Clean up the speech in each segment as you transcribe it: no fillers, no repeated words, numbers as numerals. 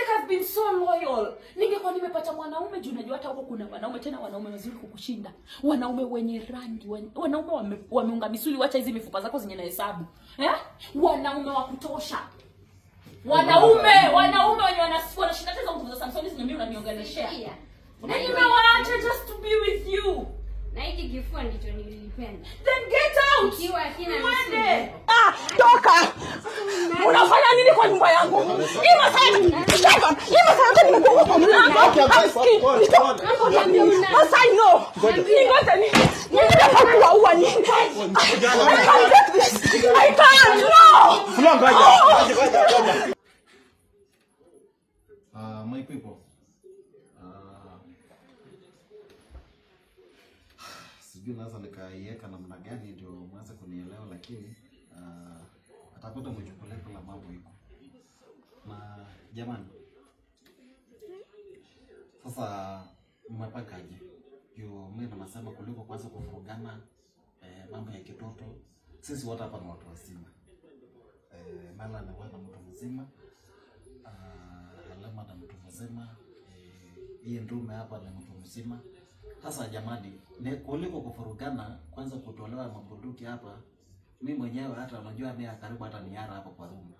like I've been so loyal. Ningekuwa nimepata mwanaume juu najua hata huko kuna wanaume tena wanaume wazuri kukushinda. Wanaume wenye rangi, wanaume wameunga misuli, wacha hizi mifupa zako zenye na hesabu. Wanaume wa kutosha. Wanaume wenye wanashinda tena nguvu za Samsoni zenye mimi unaniongeleshea. Na nimewaacha just to be with you. Na hiki kifua ndicho nilipenda. Then get out. Ikiwa hakina misuli. Toka. Unafanya nini kwa nyumba yangu? Ima sana nimekuwa kwa mlango. Masai no. Ningoja ni. Ninataka kuua nini? I can't no. My people. Sijui naweza nikaiweka namna gani ndio mwanze kunielewa, lakini atakuta mchukulie kila mambo iko. Na jamani, sasa mmepakaje? Mimi nasema kuliko kwanza kufurugana mambo ya kitoto. Sisi wote hapa ni watu wazima. Mala na wana mtu mzima. Alama na mtu mzima. Hii ndume hapa ni mtu mzima. Sasa jamani, kuliko kufurugana kwanza kutolewa mabunduki hapa, mimi mwenyewe hata unajua mimi karibu hata niara hapa kwa room.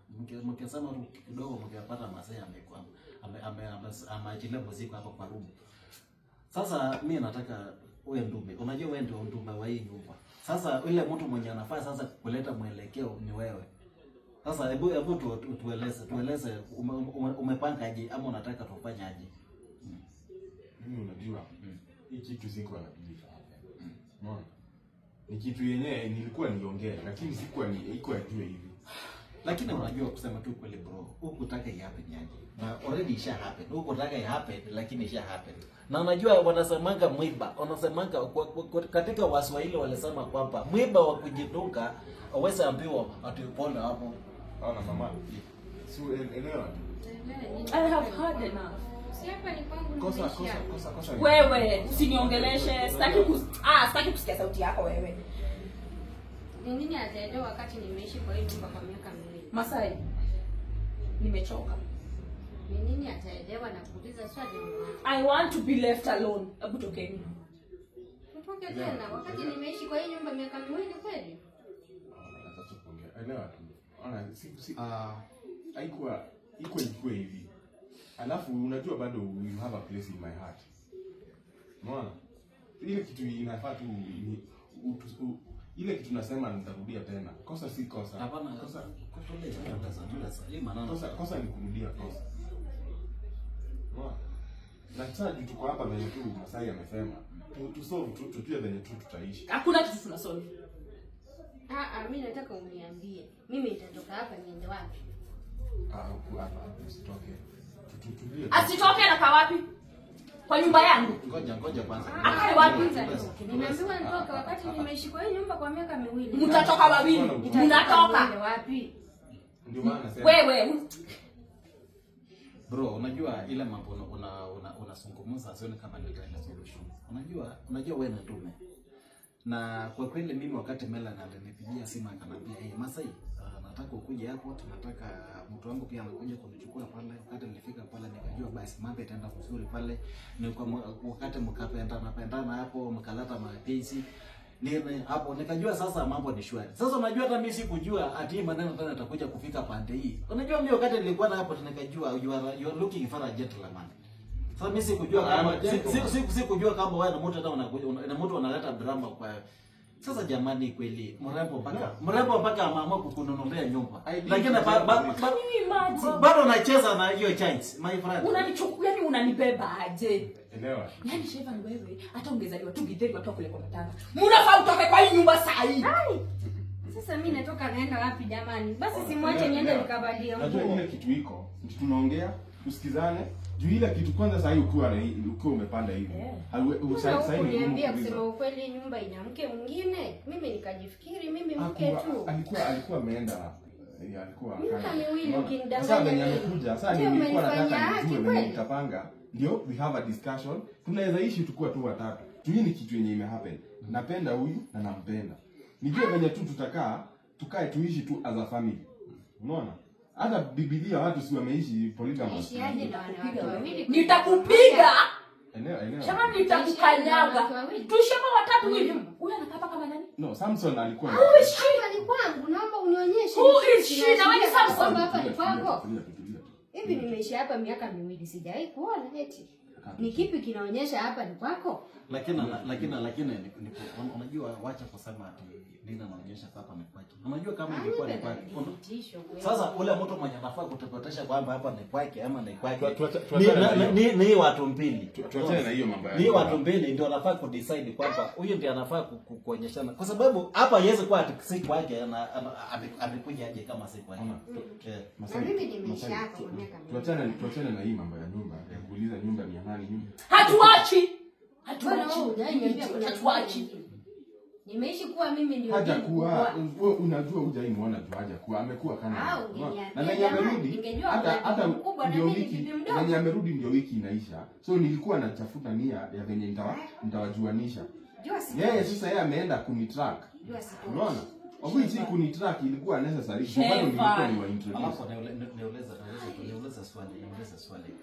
Mkisema kidogo mkipata masaya amekuwa ameachilia muziki hapa kwa room. Sasa mimi nataka uwe ndume. Unajua wewe ndio ndume wa hii nyumba. Sasa yule mtu mwenye anafaa sasa kuleta mwelekeo ni wewe. Sasa hebu tueleze umepangaje ama unataka tufanye aje? Mimi unajua hii kitu siko anabilika hapa. Unaona? Ni kitu yenyewe nilikuwa niongee lakini sikuwa iko ajue hivi. Lakini unajua kusema tu kweli bro, hukutaka ihappen yaje. Na already isha happen. Hukutaka ihappen lakini isha happen. Na unajua wanasemanga mwiba, wanasemanga katika Waswahili walisema kwamba mwiba wa kujidunga aweza ambiwa atipona hapo. Ana mama. Si elewa. I have heard enough. Si hapa ni kwangu. Kosa. Wewe usiniongeleshe, sitaki kusikia sauti yako wewe. Ni nini ataelewa wakati nimeishi kwa hii nyumba kwa miaka 2? Masai, nimechoka. Ni nini ataelewa na kuuliza swali mama? I want to be left alone. Hebu tokeni. Mtoke tena wakati nimeishi kwa hii nyumba miaka 2 kweli? Nataka kuongea. Elewa tu. Ona si haikuwa hivi. Alafu unajua bado you have a place in my heart. Unaona? Ile kitu inafaa tu ile kitu nasema nitarudia tena. Kosa si kosa. Hapana, kosa kosa ni kurudia kosa. Unaona? Na sasa tuko hapa venye tu Masai amesema. Tusolve tujue venye tu tutaishi. Hakuna kitu tunasolve. Mimi nataka uniambie. Mimi nitatoka hapa niende wapi? Hapa usitoke. Asitoke na kawapi? Kwa nyumba yangu. Ngoja kwanza. Akae wapi? Nimeambiwa nitoke wakati nimeishi kwa hii nyumba kwa miaka 2. Mtatoka wawili. Mnatoka wapi? Ndio maana nasema. Wewe. Bro, unajua ile mambo unazungumza sioni kama ndio ile solution. Unajua wewe na ndume. Na kwa kweli mimi wakati Mela ananipigia simu akaniambia, Masai, nataka ukuje hapo, tunataka mtu wangu pia anakuja kunichukua pale. Wakati nilifika pale nikajua basi mambo yataenda vizuri pale. Ni wakati mkapendana hapo, mkaleta mapenzi. Nime hapo nikajua sasa mambo ni shwari. Sasa unajua hata mimi sikujua ati maneno tena yatakuja kufika pande hii. Unajua mimi wakati nilikuwa hapo nikajua you are looking for a gentleman. Sasa mimi sikujua kama sikujua kama wewe na mtu hata unakuja na mtu analeta drama kwa. Sasa jamani kweli mrembo mpaka amaamua kukununulia nyumba. Lakini bado unacheza na hiyo chance my friend. Unanichukua yani unanibeba aje? Elewa. Yani Shevan wewe hata ungezaliwa tu Githeri watu kule kwa matanga. Mnafaa utoke kwa hii nyumba saa hii. Sasa mimi natoka naenda wapi jamani? Basi simwache niende nikavalie nguo. Najua ile kitu iko. Tunaongea, tusikizane. Juu ile kitu kwanza sasa ukiwa umepanda hivi. Sasa niambia kusema ukweli nyumba ina mke mwingine. Mimi nikajifikiri mimi mke tu. Alikuwa ameenda alikuwa sasa venye amekuja sasa nilikuwa nataka nijue venye nikapanga ndio we have a discussion tunaweza ishi tukua tu watatu hii ni kitu yenye imehappen napenda huyu na nampenda nijue venye tu tukae tuishi tu as a family unaona Hata Biblia watu si wameishi polygamous. Naishiaje na wanawake wawili? Nitakupiga. Eneo. Shama nitakukanyaga. Tushema watatu hivi. Huyu anakaa kama nani? No, Samson alikuwa. Hapa ni kwangu, naomba unionyeshe. Who is she? Na wewe Samson hapa ni kwako. Tulia. Hivi nimeishi hapa miaka 2 sijai kuona eti. Ni kipi kinaonyesha hapa ni kwako? Lakini unajua wacha kusema ati Nina anaonyesha hapa ni kwake. Unajua kama ingekuwa ni kwake. Sasa ule mtu mwenye anafaa kutupotesha kwamba hapa ni kwake ama ni kwake. Ni watu mbili. Tuachane na hiyo mambo ya. Ni watu mbili ndio wanafaa kudecide kwamba huyu ndiye anafaa kuonyeshana. Kwa sababu hapa yeye kwa si kwake amekuja aje kama si kwake. Mimi nimeishi hapa kwa miaka 2. Tuachane na hii mambo ya nyumba. Ya kuuliza nyumba ni ya nani nyumba. Hatuachi. Nimeishi kuwa mimi ndio haja kuwa wewe unajua hujaimuona tu haja kuwa amekuwa kama na nani amerudi hata ndio wiki nani amerudi ndio wiki inaisha so nilikuwa natafuta nia ya venye nitawajuanisha yeye sasa yeye ameenda kunitrack unaona Obviously kunitrack ilikuwa necessary bado nilikuwa ni wa introduce niuliza swali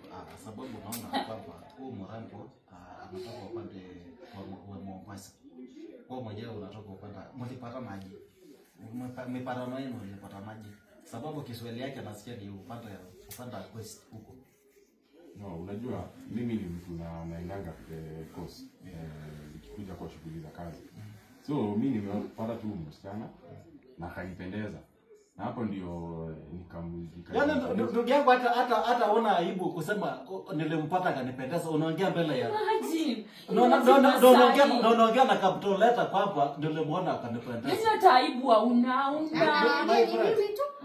sababu naona kwamba huyu Morambo anatoka upande wa Mombasa. Kwa mmoja unatoka upande mlipata maji. Mmepata maji. Sababu Kiswahili yake nasikia ni upande wa West huko. No, unajua mimi ni mtu naendanga course nikikuja kwa shughuli za kazi. So mimi nimepata tu msichana na kanipendeza. Na hapo ndio Yaani ndugu yangu hata ona aibu kusema nilimpata kanipendeza unaongea mbele ya Imagine. Unaongea na capital letter kwamba nilimuona kanipendeza. Hizi hata aibu unaunda.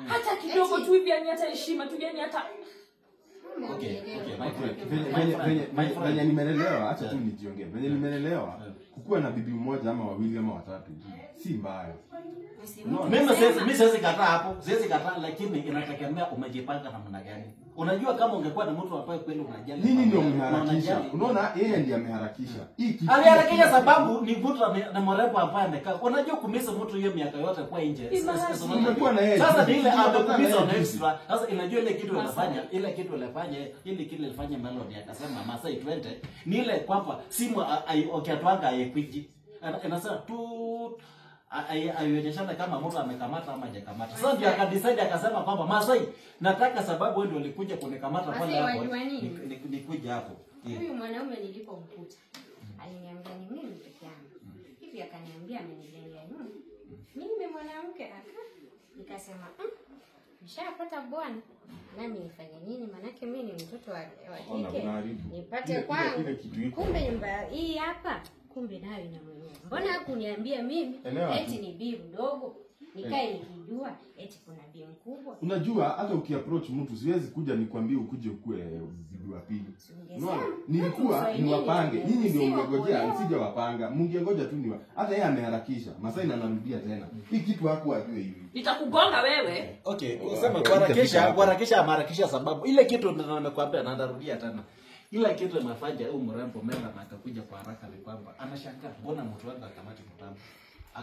Hata kidogo tu hivi yani hata heshima tu yani hata Okay. Venye nimelelewa acha tu nijiongee. Venye nimelelewa kukuwa na bibi mmoja ama wawili ama watatu si mbaya. Mimi siwezi kataa hapo. Siwezi kataa lakini inategemea umejipanga namna gani. Unajua kama ungekuwa na mtu ambaye kweli unajali. Nini ndio umeharakisha? Unaona yeye ndiye ameharakisha. Hii kitu. Aliharakisha sababu ni mtu na mrepo ambaye amekaa. Unajua kumisa mtu hiyo miaka yote kwa nje. Umekuwa na yeye. Sasa ile amekumisa na extra. Sasa inajua ile kitu unafanya, ile kitu unafanya, ile kile ilifanya Melody akasema Masai 20 ni ile kwamba simu ukiatwanga ayekwiji. Anasema tu aionyeshana kama mtu amekamata ama hajakamata. Sasa ndio akadecide akasema kwamba Masai nataka sababu wewe ndio ulikuja kunikamata pale hapo. Nikuja hapo. Huyu mwanaume nilipomkuta aliniambia ni mimi peke yangu. Hivi akaniambia amenijengea nyumba. Mimi mwanamke nikasema nishapata bwana. Nami nifanye nini? Manake mimi ni mtoto wa kike. Nipate kwangu. Kumbe nyumba hii hapa kumbe nayo ina mwenyewe. Mbona hakuniambia mimi eti ni bibi mdogo? Nikae nikijua eti kuna bibi mkubwa. Unajua hata ukiapproach mtu siwezi kuja nikwambie ukuje ukue bibi wa pili. Unaona? Nilikuwa niwapange. Nyinyi ndio mngojea msije wapanga. Mungengoja tu niwa. Hata yeye ameharakisha. Masai anarudia tena. Hii kitu hakuwa ajue hivi. Nitakugonga wewe. Okay, usema kuharakisha sababu ile kitu nimekuambia na narudia tena. Ila kitu anafanya huyu Mrembo Mela na akakuja kwa haraka ni kwamba anashangaa mbona mtu wangu akamati mtambo.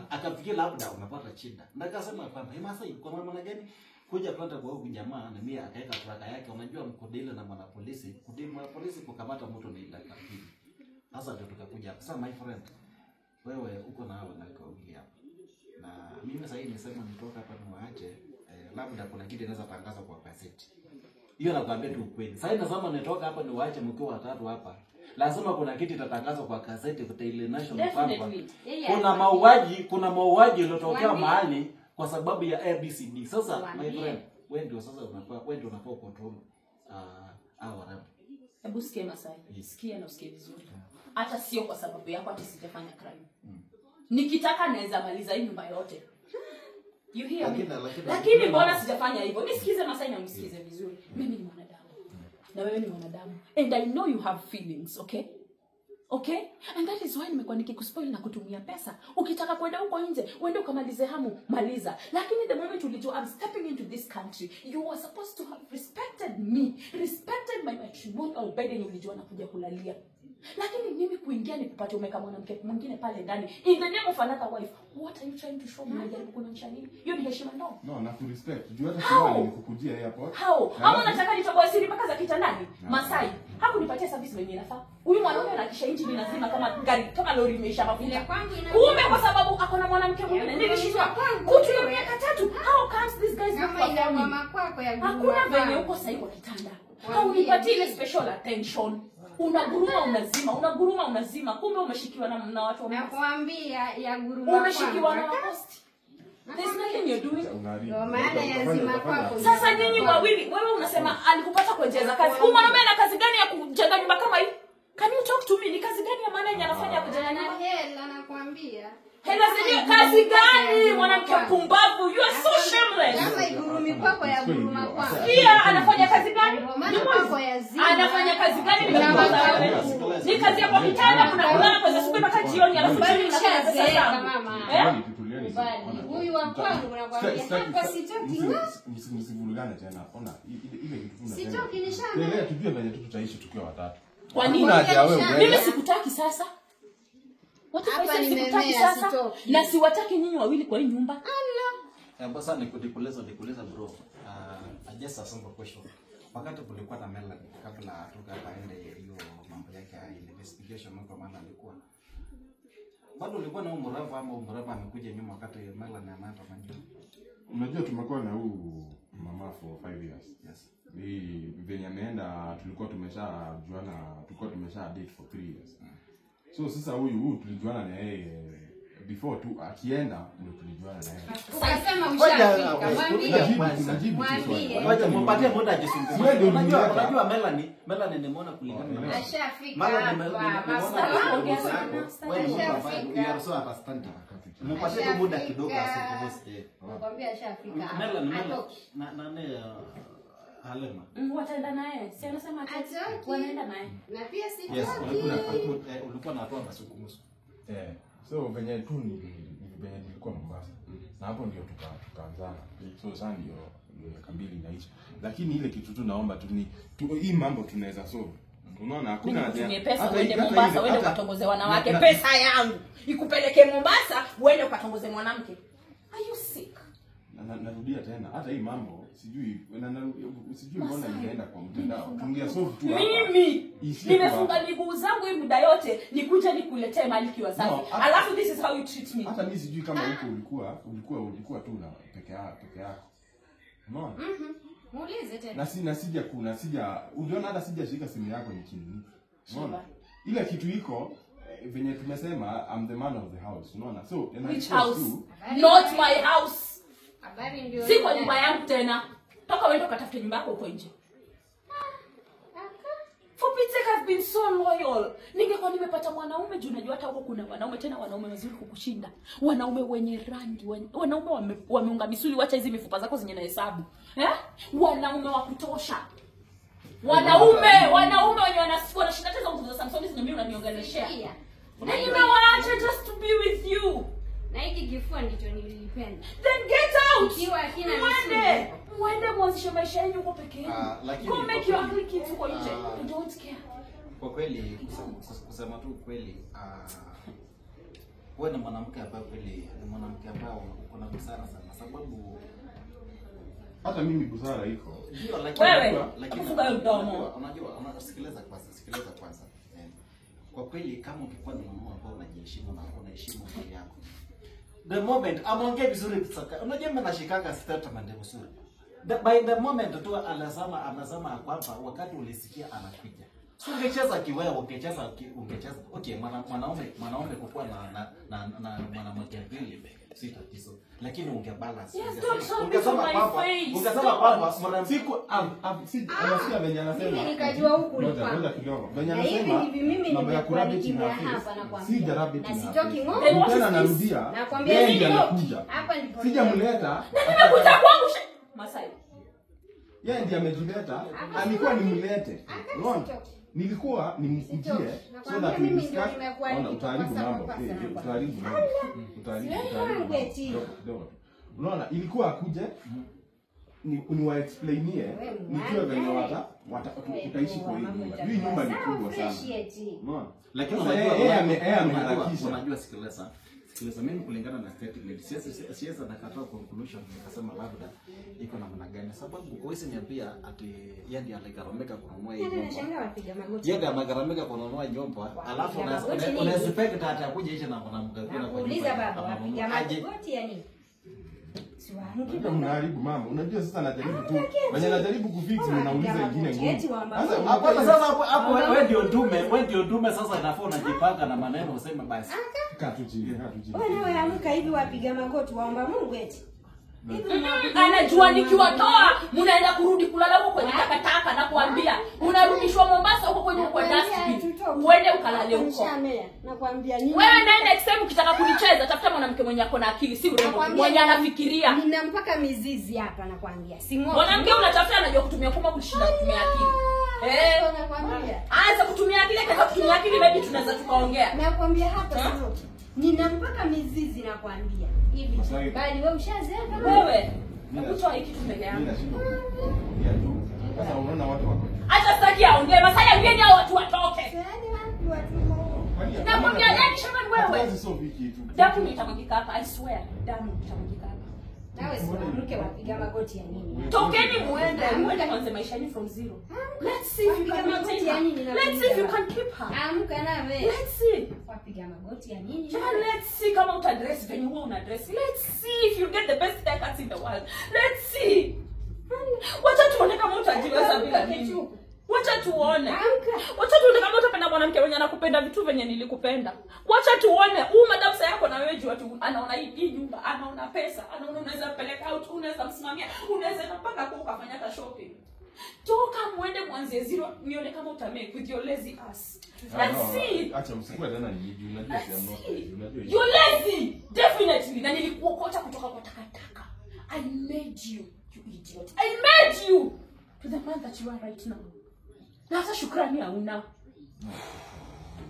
Akafikia labda umepata shida. Na akasema kwamba Masai kwa maana gani kuja kwenda kwa huyu jamaa na mimi akaweka traka yake unajua mkodile na mwanapolisi. Mwanapolisi kukamata mtu ni dakika 2. Sasa ndio tukakuja hapa. Sasa my friend wewe uko na wanawake wawili hapa. Na mimi sasa hivi nisema nitoka hapa niwaache labda kuna kitu inaweza tangaza kwa gazeti. Hiyo nakwambia tu ukweli. Sasa nasema nitoka hapa niwaache mkiwa watatu hapa. Lazima kuna kitu itatangazwa kwa gazeti kwa Daily Nation kwamba kuna mauaji yaliyotokea mahali kwa sababu ya ABCD. Sasa my friend, wewe ndio sasa unafaa control Warembo. Hebu sikia Masai. Sikia na usikie vizuri. Hata sio kwa sababu yako hata sitafanya crime. Nikitaka naweza maliza hii nyumba yote. You hear me? Lakini mbona sijafanya hivyo? Nisikize Masai na msikize vizuri. Mimi ni mwanadamu. Na wewe ni mwanadamu. And I know you have feelings, okay? Okay? And that is why nimekuwa nikikuspoil na kutumia pesa. Ukitaka kwenda huko nje, uende ukamalize hamu, maliza. Lakini the moment ulijua I'm stepping into this country, you were supposed to have respected me, respected my matrimonial bed, and ulijua nakuja kulalia. Lakini mimi kuingia ni kupata umeka mwanamke mwingine pale ndani in the name of another wife. What are you trying to show me? Unajaribu kuonyesha nini? Hiyo ni heshima ndo. No, na ku respect. Juu hata sio nilikukujia airport. How? Ama nataka nitoboe siri mpaka za kitandani? Masai, hakunipatia service venye inafaa. Huyu mwanaume anakisha engine inazima kama gari, kama lori imeisha mafuta. Kumbe kwa sababu akona mwanamke mwingine. Nilishindwa kutumia miaka 3. How comes this guys kama ina mama kwako ya guruma? Hakuna venye uko sahi kwa kitanda. Haunipatii ile special attention. Unaguruma unazima. Kumbe umeshikiwa na watu wa Mombasa. Nakwambia ya guruma. Umeshikiwa na waposti. There's nothing you're doing. Ndio maana ya zima kwako. Sasa nyinyi wawili, wewe unasema alikupata kwa njia za kazi. Huyu mwanaume ana kazi gani ya kujenga nyumba kama hii? Can you talk to me? Ni kazi gani ya maana yenye anafanya kujenga nyumba? Hela nakwambia. Hela zenyewe kazi gani? Mwanamke pumbavu, you are so shameless. Kama igurumi kwako ya guruma kwako. Pia anafanya kazi gani? Maana kwako ya zima. Anafanya kazi gani? Ni kazi ya kwa kitanda kulala kwa asubuhi mpaka jioni alafu bali unafanya sasa mama. Huyu wa kwangu nakwambia hapa sitoki. Msivurugane tena. Ona ile kitu tunasema. Sitoki nishana. Leo tujue venye tutaishi tukiwa watatu. Kwa nini? Mimi sikutaki sasa. Hapa sikutaki sasa. Na siwataki nyinyi wawili kwa hii nyumba. Basa nikueleza bro. Just a simple question. Wakati kulikuwa na Melanie kabla tukaende hiyo mambo yake ya investigation kwa maana alikuwa bado ulikuwa na umravu ama umravu amekuja nyuma wakati Melanie anaanza maneno. Unajua tumekuwa na huu mama for 5 years. Yes. Ni venye ameenda tulikuwa tumesha date for 3 years. So sasa huyu tulijuana na yeye before tu akienda ndio tulijuana na yeye. Sasa mshafika. Mwambie. Wacha mpatie muda ajisungumzie. Unajua Melanie nimeona kulingana na ashafika hapa. Wewe so understand. Mpatie muda kidogo asikuvuste. Nakwambia ashafika. Melanie Halema. Wataenda naye. Si anasema atoki. Wanaenda naye. Na pia sitoki. Yes, ulikuwa natoa mazungumzo. So venye tu venye nilikuwa Mombasa. Na hapo ndio tukaanzana. So sasa ndio miaka 2 inaisha. Lakini ile kitu tu naomba tu ni hii mambo tunaweza solve. Unaona hakuna haja. Pesa uende Mombasa, uende ukatongoze wanawake. Pesa yangu ikupeleke Mombasa, uende ukatongoze mwanamke. Are you sick? Narudia tena hata hii mambo sijui mbona inaenda kwa mtandao. Tungia solve tu hapa. Mimi nimefunga miguu zangu hii muda yote nikuje nikuletee maliki wa safi. Alafu this is how you treat me. Hata mimi sijui kama huko ulikuwa tu na peke yako. Unaona? Muulize tena. Na sija uliona hata sijashika simu yako ni chini. Unaona? Ile kitu iko venye tumesema I'm the man of the house. Unaona? So which house? Not my house. Habari ndio. Si kwa nyumba yangu tena. Toka uende ukatafute nyumba yako huko nje. For Pete's sake, I've been so loyal. Ningekuwa nimepata mwanaume juu najua hata huko kuna wanaume tena wanaume wazuri kukushinda. Wanaume wenye rangi, wanaume wameunga misuli, wacha hizi mifupa zako zenye na hesabu. Wanaume wa kutosha. Wanaume wenye wanashinda tena nguvu za Samsung zenye mimi unaniongeleshea. Na nimewaacha just to be with you. Na hiki kifua ndicho nilipenda. Then get out. Kiwa hakina Mwende mwanzishe maisha yenu huko peke yenu. Go make your ugly kids huko nje. I don't care. Kwa kweli kusema tu kweli wewe ni mwanamke ambaye kweli ni mwanamke ambaye uko na busara sana sababu hata mimi busara iko. Ndio lakini funga mdomo. Unajua unasikiliza kwanza. Kwa kweli kama ukikuwa ni mwanaume ambao unajiheshimu na unaheshimu mwili yako. The moment amonge vizuri sasa. Unajua mimi nashikanga statement vizuri. By the moment tu anasema kwamba wakati ulisikia anakuja. So ungecheza kiwewe, ungecheza. Okay, mwanaume kukua na mwanamke mbili si tatizo. Lakini ungebalance. Ungesema kwamba siku anasikia venye anasema. Mimi nikajua huku ulikuwa. Ngoja kidogo. Venye anasema mambo ya kurabiti na si jarabiti na. Na sitoki ng'ombe. Tena narudia. Nakwambia mimi anakuja. Hapa ndipo. Sijamleta. Nimekuja kwangu Masai. Yeye ndiye amejileta. Alikuwa nimlete. Unaona? Nilikuwa nimkujie so that we discuss on utaharibu mambo. Utaharibu mambo. Unaona ilikuwa akuje ni explainie nijue venye utaishi kwa hii nyumba. Hii nyumba ni kubwa sana. Unaona? Lakini unajua sikiliza. Mimi kulingana na statement siasa nakataa conclusion nikasema labda iko namna gani, sababu wewe niambia ati yeye ndiye alikaramika kununua hii nyumba. Yeye ndiye amekaramika kununua nyumba, alafu unasuspect hata kuja hicho na mwanamke kuna kwa uliza baba wapiga magoti ya nini? Ndio mnaharibu mama. Unajua sasa najaribu tu. Wenye najaribu kufix unauliza ingine ngumu. Sasa hapo wewe ndio dume sasa inafaa unajipanga na maneno useme basi. Kaa tu chini. Wewe amka hivi wapiga magoti waomba Mungu eti. Anajua nikiwatoa mnaenda kurudi kulala huko kwenye takataka na kuambia unarudishwa Mombasa huko kwenye kwa dustbin. Uende ukalale huko. Nakwambia nini? Wewe na next time ukitaka kunicheza tafuta mwanamke mwenye ako na akili, si urembo. Mwenye anafikiria. Nina mpaka mizizi hapa nakwambia. Si ng'ombe. Mwanamke unatafuta anajua kutumia kuma kushinda kutumia akili. Nakwambia. Anza kutumia akili, kaza kutumia akili baby tunaweza tukaongea. Nakwambia hapa sio. Nina mpaka mizizi nakwambia. Hivi. Bali wewe ushazeeka wewe. Nakutoa hiki kitu mbele yangu. Sasa unaona watu wako. Acha sitaki aongee. Masaya ngeni hao watu watoke. Nakwambia yani shaman wewe. Sasa sio viki tu. Damu itamwagika hapa, I swear. Damu itamwagika hapa. Nawe si mwanamke wapiga magoti ya nini? Tokeni muende kwanza maisha ni from zero. Let's see if you can maintain ya nini. Let's see if you can keep her. Amka nawe. Let's see. Wapiga magoti ya nini? Let's see kama uta dress venye wewe una dress. Let's see if you get the best haircuts in the world. Let's see. Wacha tuone kama utajiweza bila mimi. Wacha tuone. Wacha tuone kama utapenda mwanamke mwenye anakupenda vitu venye nilikupenda. Wacha tuone. Madam sasa yako na wewe juu watu anaona hii nyumba, anaona pesa, anaona unaweza peleka out, unaweza msimamia, unaweza mpaka kwa ukafanya hata shopping. Toka muende mwanzie zero nione kama utamake with your lazy ass. Let's see. Acha msikue tena niji unajua si unajua. You're lazy. Definitely. Na nilikuokota kutoka kwa takataka. I made you, you idiot. I made you to the man that you are right now. Na hata shukrani hauna.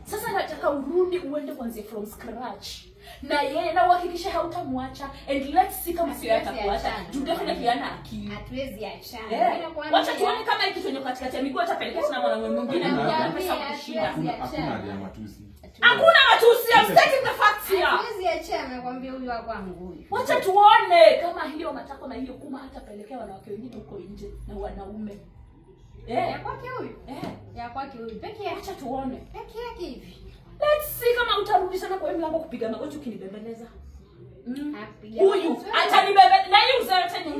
Sasa nataka urudi uende kwanza from scratch. Na yeye na uhakikishe hautamwacha and let's see kama sio atakuacha. You definitely ana akili. Hatuwezi achana. Wacha tuone kama hiki kitu katikati ya miguu atapeleka tena mwanaume mwingine mmoja pesa kushinda. Hakuna haja matusi. Hakuna matusi. I'm stating the facts here. Hatuwezi achana nakwambia huyu wa kwangu huyu. Wacha tuone kama hiyo matako na hiyo kuma hatapelekea wanawake wengine huko nje na wanaume. Ya kwake huyu? Ya kwake huyu. Peke yake. Acha tuone. Peke yake hivi. Let's see kama utarudi sana kwa mlango kupiga magoti ukinibembeleza. Hapiga. Huyu atanibembeleza. Na hiyo zote ni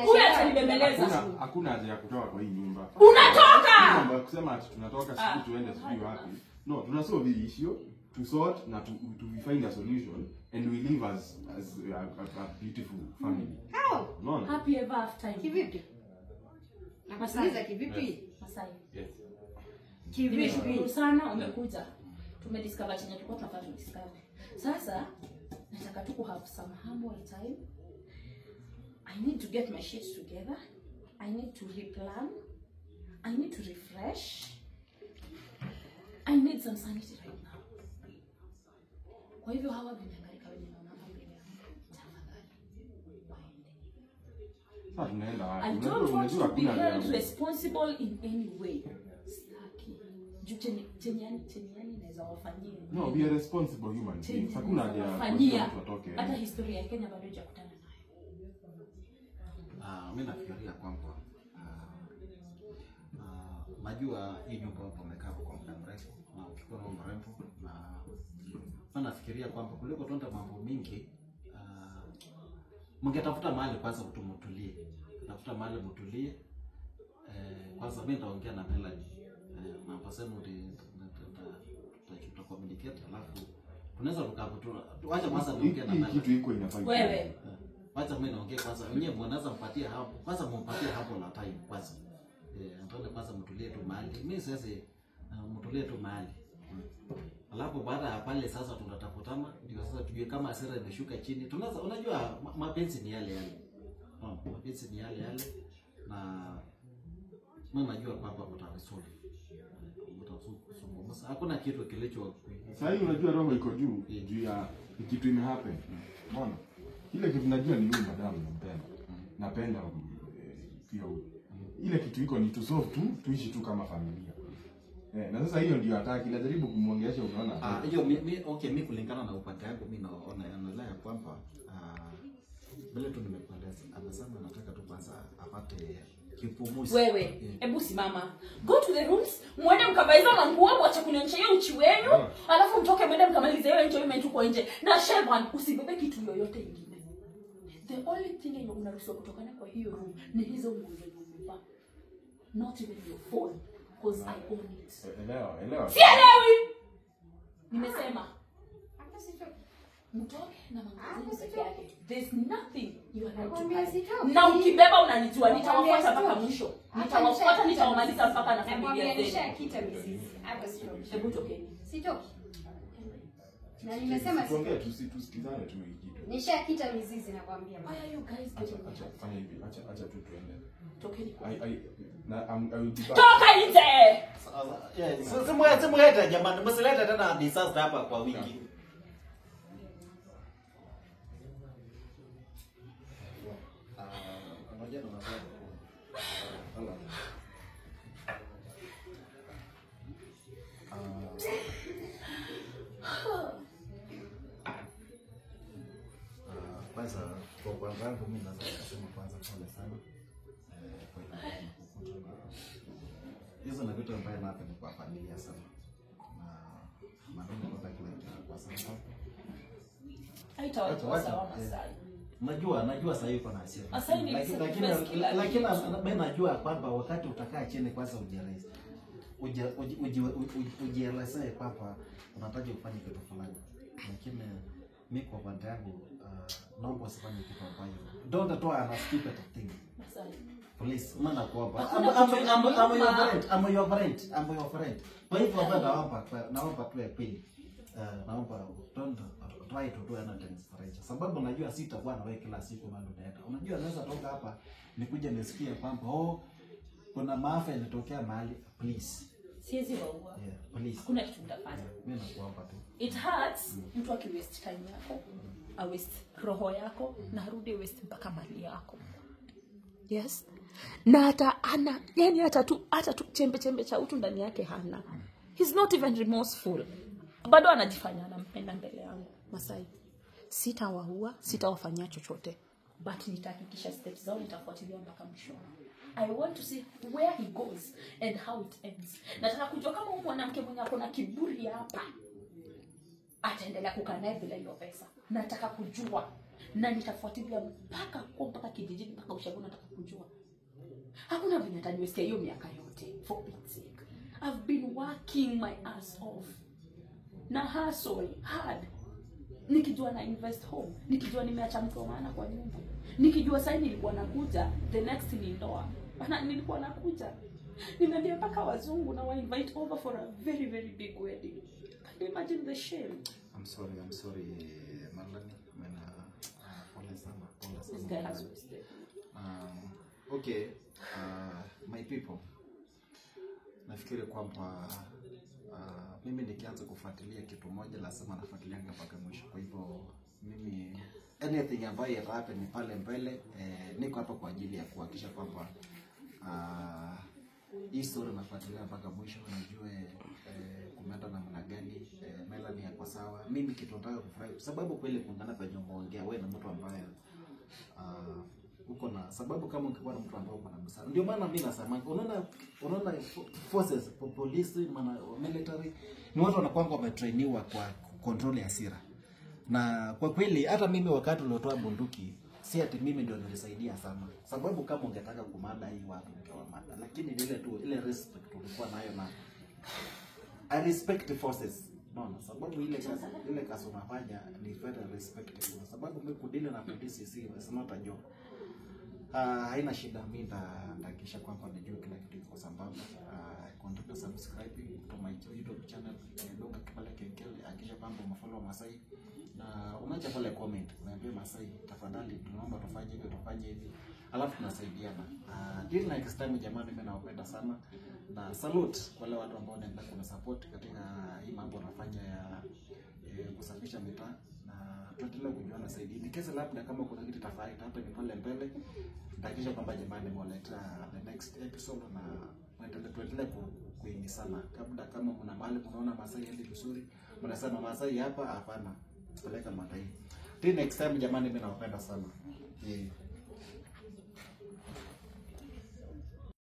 huyu atanibembeleza. Hakuna haja ya kutoka kwa hii nyumba. Unatoka. Nyumba kusema ati tunatoka siku tuende sijui wapi. No, tunasolve the issue, to sort na to find a solution and we live as a beautiful family. How? No. Happy ever after. Kivipi? Nakusikiliza kivipi? Masai. Yes. Kivipi? Sana umekuja. Tumediscover chenye tulikuwa tunafanya discover. Sasa nataka tu have some humble time. I need to get my shit together. I need to replan. I need to refresh. I need some sanity right now. Kwa hivyo hawa vimeangalika wenye naona mbele yangu. Tafadhali. Sasa tunaenda wapi? I don't want to be held responsible in any way. Chenye naweza wafanyia. No, we are responsible human beings. Hakuna haja ya kutoke. Hata historia ya Kenya bado haijakutana nayo. Mimi nafikiria kwamba najua hii nyumba hapo umekaa kwa muda mrefu na ukikuwa na mrembo na nafikiria kwamba kuliko tuenda mambo mingi mngetafuta mahali kwanza mtulie. Tafuta mahali mtulie. Kwanza mimi nitaongea na Melanie. Mambo sema communicate alafu tunaweza tukavutua. Tuache kwanza niongee na Melanie. Kitu iko inafanya. Wewe. Wacha mimi naongea kwanza. Wenyewe mnaweza mpatie hapo. Kwanza mumpatie hapo la time kwanza. Anataka kwanza mtulie tu mahali. Mimi sasa mtulie tu mahali. Alafu baada ya pale sasa tunatafutana ndio sasa tujue kama hasira imeshuka chini. Tunaweza unajua mapenzi ni yale yale. Mapenzi ni yale yale na mimi najua kwamba mtaresolve. Mtazungumza. Hakuna kitu kilicho sasa hivi unajua roho iko juu ya kitu imehappen. Unaona? Ile kitu najua ni huyu madam nampenda. Napenda pia huyu. Ile kitu iko ni to solve tu, tuishi tu kama familia. Na sasa hiyo ndio hataki, najaribu kumuongelesha, unaona. Hiyo mimi kulingana na upande wangu mimi naona ya kwamba vile tu nimekueleza, anasema nataka tu kwanza apate kipumuzi. Wewe, hebu simama. Go to the rooms, muende mkabaiza manguo, mwache kunionyesha hiyo uchi wenu, alafu mtoke mwende mkamalize hiyo enjoyment huko nje. Na Shevan, usibebe kitu yoyote ingine. The only thing yenye unaruhusiwa kutokana kwa hiyo room ni hizo nguo zenye umevaa. Not even your phone, because I own it. Elewa. Sielewi! Nimesema Hapa sitoki. mtoke na manguo peke yake. There's nothing you are not Nakwambia to sitoki. na ukibeba unanijua, nitawafuata mpaka mwisho. Nitawafuata, nitawamaliza mpaka na familia zenu. Nishakita mizizi. Hapa sitoki. Hebu tokeni. Sitoki. Na nimesema tuongee tusikizane tu hiki kitu. nishakita mizizi nakwambia. Why are you guys getting me? Acha fanya hivi, acha tu tuende. Tokeni. I will be back. Toka nje! Simuleta jamani, msilete tena disaster hapa kwa wiki. Ngoja na maswali. Kwanza kwa kwanza mimi naweza kusema kwanza pole sana. Hizo na vitu ambayo napenda kwa familia sana. Na maneno kwa kila kitu kwa sababu Haitawacha sawa Masai. Najua sasa yuko na hasira. Lakini mimi najua kwamba wakati utakaa chini kwanza ujielezee kwamba unataka ufanye kitu fulani. Lakini mimi kwa pande yangu naomba usifanye kitu ambayo don't try and stupid thing. Masai. Please, maana kuomba. I'm your friend. Kwa hivyo naomba tu ya pili. Naomba don't try to do anything strange. Sababu najua sitakuwa na wewe kila siku bado naenda. Unajua naweza toka hapa nikuje nisikie kwamba kuna maafa yanatokea mahali. Please. Siwezi waua. Yeah, please. Kuna kitu mtafanya. Mimi nakuomba tu. It hurts mtu akiwaste time yako, a waste roho yako na arudi waste mpaka mali yako. Yes. Na hata tu chembe cha utu ndani yake hana. He's not even remorseful. Bado anajifanya anampenda mbele yangu. Masai, sitawaua, sitawafanyia chochote, but nitahakikisha steps zao nitafuatilia mpaka mwisho. I want to see where he goes and how it ends. Nataka kujua kama huyu mwanamke mwenye ako na kiburi hapa ataendelea kukaa naye bila hiyo pesa. Nataka kujua na nitafuatilia mpaka kijijini mpaka ushago. Nataka kujua. Hakuna venye ataniwestia hiyo miaka yote. For God's sake, I've been working my ass off. Na hustle hard. Nikijua na invest home, nikijua nimeacha mtu wa maana kwa nyumba, nikijua sasa nilikuwa nakuja the next ni ndoa. Bana nilikuwa nakuja. Nimeambia mpaka wazungu na wa invite over for a very very big wedding. Can you imagine the shame? I'm sorry Marlene. Pole sana. This guy has wasted. Okay, my people. Nafikiri kwamba mimi nikianza kufuatilia kitu moja lazima nafuatilia mpaka mwisho. Kwa hivyo mimi anything ambayo happen pale mbele niko hapa kwa ajili ya kuhakikisha kwamba hii story nafuatilia mpaka mwisho, najue kumeenda namna gani, Melanie yako sawa. Mimi kitu nataka kufurahi sababu kweli kuungana kwenye muongea wewe na mtu ambaye uko na sababu. Kama ungekuwa na mtu ambaye uko na busara, ndio maana mimi nasema unaona forces police military ni watu wanakuwa wametrainiwa kwa control ya hasira. Na kwa kweli hata mimi wakati uliotoa bunduki si ati mimi ndio nilisaidia sana, sababu kama ungetaka kumada hii watu ungewa mada, lakini ile respect tulikuwa nayo na I respect the forces. No, sababu ile kazi unafanya ni very respectable, sababu mimi kudili na polisi si not a job. Haina shida, mimi ndahakikisha kwamba najua kila kitu kwa sababu contact subscribe to my YouTube channel, donga kipale kengele, hakikisha kwamba umefollow Masai na unaacha pale comment unaambia Masai tafadhali tunaomba tufanye hivi alafu tunasaidiana. Till next time jamani, mimi nawapenda sana na salute wale watu ambao wanaendelea kuna support katika hii mambo nafanya ya kusafisha mitaa. Na tuendelee kujuana zaidi. Ni kesa labda kama kuna kitu tofauti hapa ni pale mbele. Nitahakikisha kwamba jamani mwaleta the next episode na tuendelee kuhimizana. Kama mna mahali mnaona Masai hadi vizuri, mnasema Masai hapa hapana. Peleka Matai. Till next time jamani, mimi nawapenda sana.